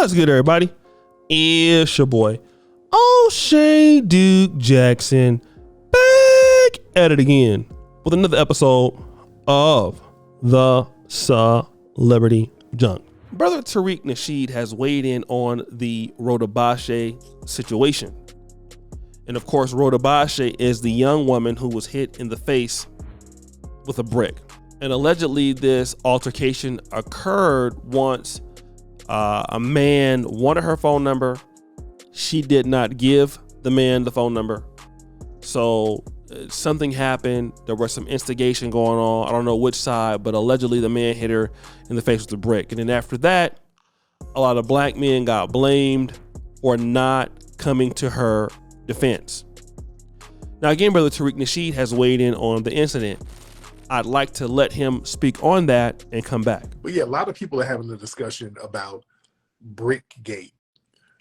What's good, everybody? It's your boy, O'Shea Duke Jackson, back at it again with another episode of the Celebrity Junk. Brother Tariq Nasheed has weighed in on the Rhoda Bashe situation. And of course, Rhoda Bashe is the young woman who was hit in the face with a brick. And allegedly, this altercation occurred once a man wanted her phone number. She did not give the man the phone number. So something happened. There was some instigation going on. I don't know which side, but allegedly the man hit her in the face with a brick. And then after that, a lot of black men got blamed for not coming to her defense. Now, again, Brother Tariq Nasheed has weighed in on the incident. I'd like to let him speak on that and come back. But yeah, a lot of people are having a discussion about Brickgate.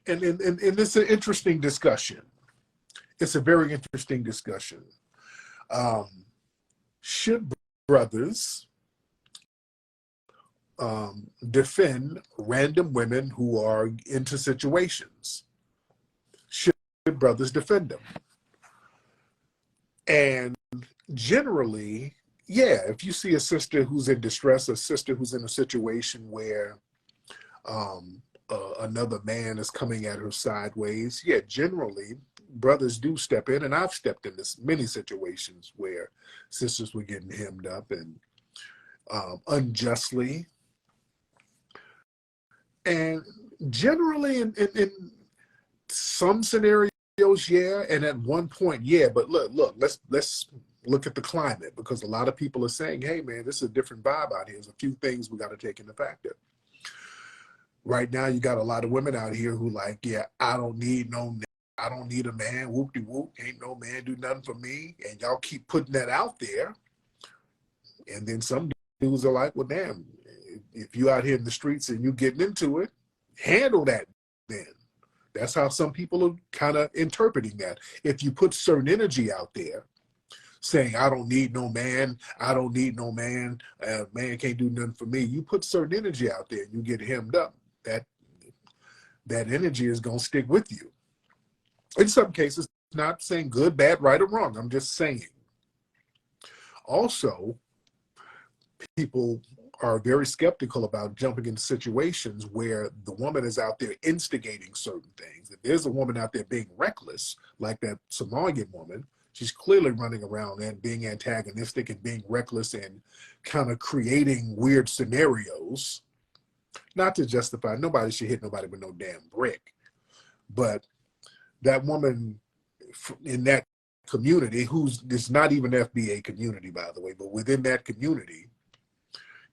And it's an interesting discussion. It's a very interesting discussion. Should brothers defend random women who are into situations? Should brothers defend them? And generally, yeah, if you see a sister who's in distress, a sister who's in a situation where another man is coming at her sideways, yeah, generally brothers do step in, and I've stepped in many situations where sisters were getting hemmed up and unjustly. And generally in some scenarios, yeah, and at one point, yeah, but look, let's look at the climate, because a lot of people are saying, hey man, this is a different vibe out here. There's a few things we got to take into factor. Right now, you got a lot of women out here who like, yeah, I don't need a man, whoop-de-whoop, ain't no man do nothing for me. And y'all keep putting that out there. And then some dudes are like, well, damn, if you out here in the streets and you getting into it, handle that then. That's how some people are kind of interpreting that. If you put certain energy out there, saying, I don't need no man, man can't do nothing for me. You put certain energy out there, you get hemmed up. That energy is going to stick with you. In some cases, not saying good, bad, right, or wrong. I'm just saying. Also, people are very skeptical about jumping into situations where the woman is out there instigating certain things. If there's a woman out there being reckless, like that Somalian woman, she's clearly running around and being antagonistic and being reckless and kind of creating weird scenarios. Not to justify, nobody should hit nobody with no damn brick. But that woman in that community, it's not even FBA community, by the way, but within that community,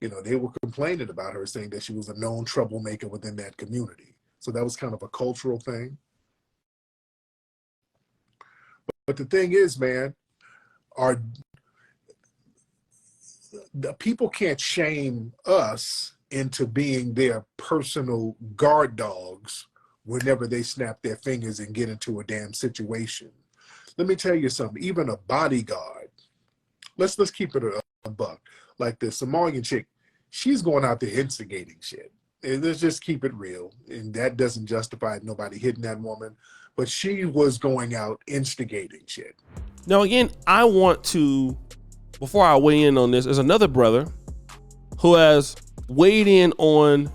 they were complaining about her, saying that she was a known troublemaker within that community. So that was kind of a cultural thing. But the thing is, man, the people can't shame us into being their personal guard dogs whenever they snap their fingers and get into a damn situation. Let me tell you something, even a bodyguard, let's keep it a buck. Like the Somalian chick, she's going out there instigating shit. And let's just keep it real. And that doesn't justify nobody hitting that woman, but she was going out instigating shit. Now, again, I want to, before I weigh in on this, there's another brother who has weighed in on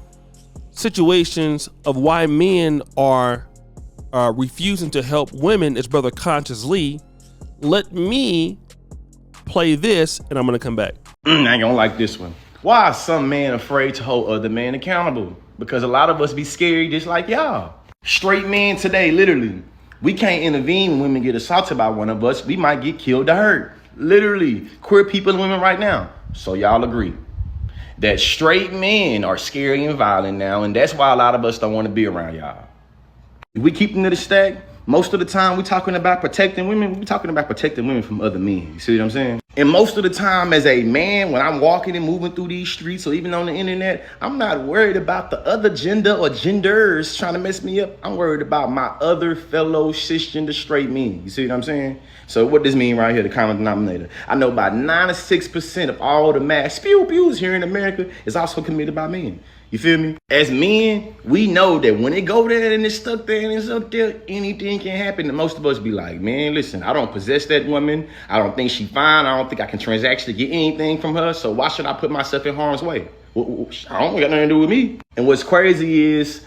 situations of why men are refusing to help women. It's Brother Conscious Lee. Let me play this, and I'm going to come back. I ain't gonna like this one. Why are some men afraid to hold other men accountable? Because a lot of us be scary just like y'all. Straight men today, literally, we can't intervene when women get assaulted by one of us. We might get killed or hurt. Literally, queer people and women right now. So y'all agree that straight men are scary and violent now, and that's why a lot of us don't want to be around y'all. If we keep them to the stack, most of the time we talking about protecting women, we talking about protecting women from other men. You see what I'm saying? And most of the time as a man, when I'm walking and moving through these streets or even on the internet, I'm not worried about the other gender or genders trying to mess me up. I'm worried about my other fellow cisgender straight men. You see what I'm saying? So what this mean right here, the common denominator? I know about 96% of all the mass spews here in America is also committed by men. You feel me? As men, we know that when it go there and it's stuck there and it's up there, anything can happen. And most of us be like, man, listen, I don't possess that woman. I don't think she fine. I don't think I can transactionally get anything from her. So why should I put myself in harm's way? I don't got nothing to do with me. And what's crazy is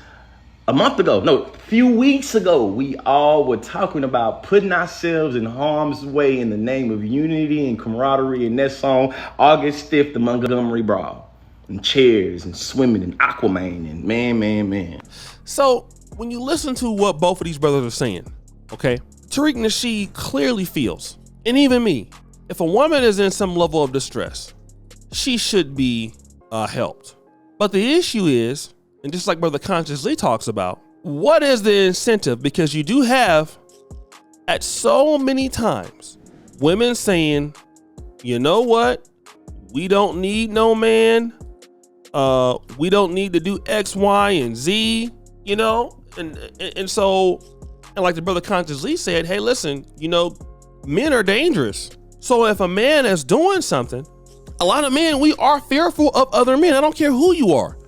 a few weeks ago, we all were talking about putting ourselves in harm's way in the name of unity and camaraderie in that song, August 5th, the Montgomery Brawl. And chairs and swimming and Aquaman and man. So when you listen to what both of these brothers are saying, okay, Tariq and Nasheed clearly feels, and even me, if a woman is in some level of distress, she should be helped. But the issue is, and just like Brother Conscious Lee talks about, what is the incentive? Because you do have, at so many times, women saying, you know what, we don't need no man. We don't need to do X, Y, and Z, you know? And so, and like the Brother Conscious Lee said, hey, listen, you know, men are dangerous. So if a man is doing something, a lot of men, we are fearful of other men. I don't care who you are,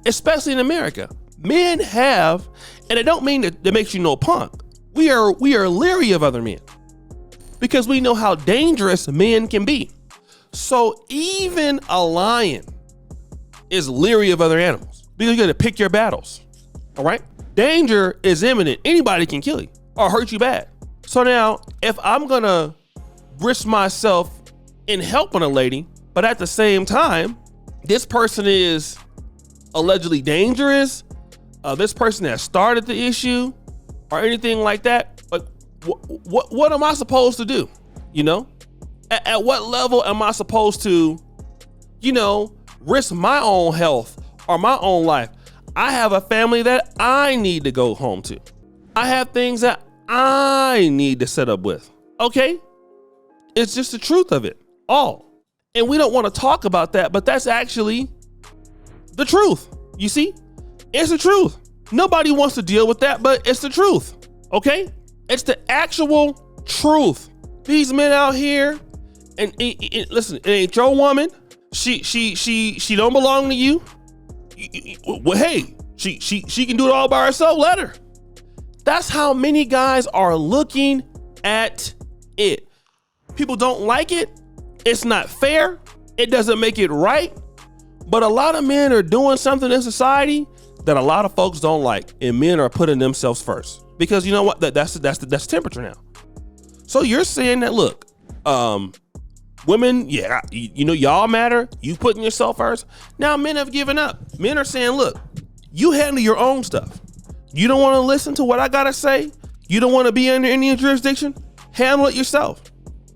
especially in America. Men have, and it don't mean that makes you no punk. We are leery of other men because we know how dangerous men can be. So even a lion is leery of other animals because you got to pick your battles. All right. Danger is imminent. Anybody can kill you or hurt you bad. So now if I'm going to risk myself in helping a lady, but at the same time, this person is allegedly dangerous. This person has started the issue or anything like that. Like what am I supposed to do? You know, at what level am I supposed to, you know, risk my own health or my own life? I have a family that I need to go home to. I have things that I need to set up with. Okay? It's just the truth of it all. And we don't want to talk about that, but that's actually the truth. You see? It's the truth. Nobody wants to deal with that, but it's the truth. Okay? It's the actual truth. These men out here, and listen, it ain't your woman. She don't belong to you. Well, hey, she can do it all by herself. Let her. That's how many guys are looking at it. People don't like it. It's not fair. It doesn't make it right. But a lot of men are doing something in society that a lot of folks don't like, and men are putting themselves first because you know what? That's the temperature now. So you're saying that, look, women, yeah, you know, y'all matter. You putting yourself first. Now men have given up. Men are saying, look, you handle your own stuff. You don't want to listen to what I got to say. You don't want to be under any jurisdiction. Handle it yourself.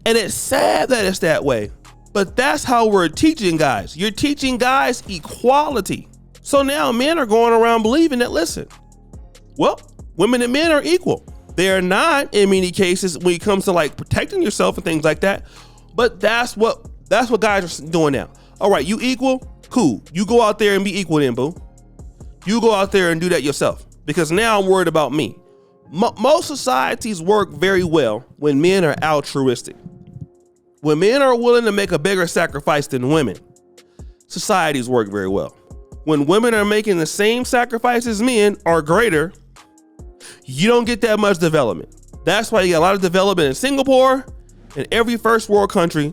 And it's sad that it's that way, but that's how we're teaching guys. You're teaching guys equality. So now men are going around believing that, listen, well, women and men are equal. They're not in many cases when it comes to like protecting yourself and things like that. But that's what guys are doing now. All right, you equal? Cool. You go out there and be equal then, boo. You go out there and do that yourself because now I'm worried about me. Most societies work very well when men are altruistic. When men are willing to make a bigger sacrifice than women, societies work very well. When women are making the same sacrifice as men or greater, you don't get that much development. That's why you got a lot of development in Singapore and every first world country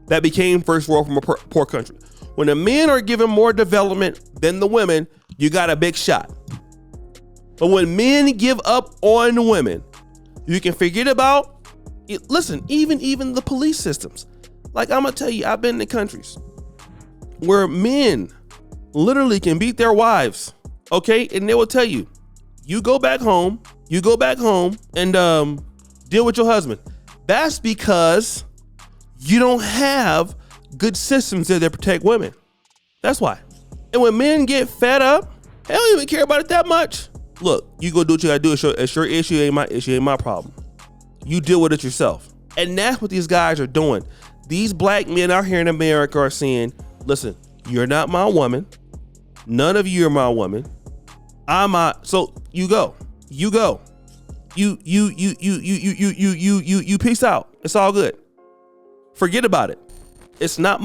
that became first world from a poor country. When the men are given more development than the women, you got a big shot. But when men give up on the women, you can forget about it. Listen, even the police systems. Like I'm gonna tell you, I've been in countries where men literally can beat their wives, okay? And they will tell you, you go back home and deal with your husband. That's because you don't have good systems there that protect women. That's why. And when men get fed up, they don't even care about it that much. Look, you go do what you gotta do. It's your issue, ain't my issue, ain't my problem. You deal with it yourself. And that's what these guys are doing. These black men out here in America are saying, listen, you're not my woman. None of you are my woman. So you go. You peace out. It's all good. Forget about it. It's not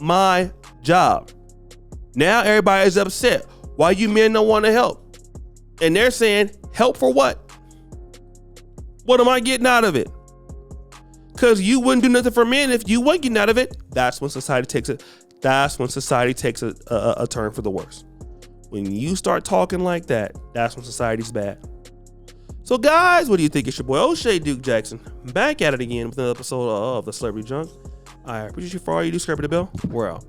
my job. Now everybody is upset. Why you men don't want to help? And they're saying, help for what? What am I getting out of it? Because you wouldn't do nothing for men if you weren't getting out of it. That's when society takes it. That's when society takes a turn for the worse. When you start talking like that, that's when society's bad. So guys, what do you think? It's your boy O'Shea Duke Jackson back at it again with another episode of the Celebrity Junk. I appreciate you for all you do. Subscribe to the bell. We're out.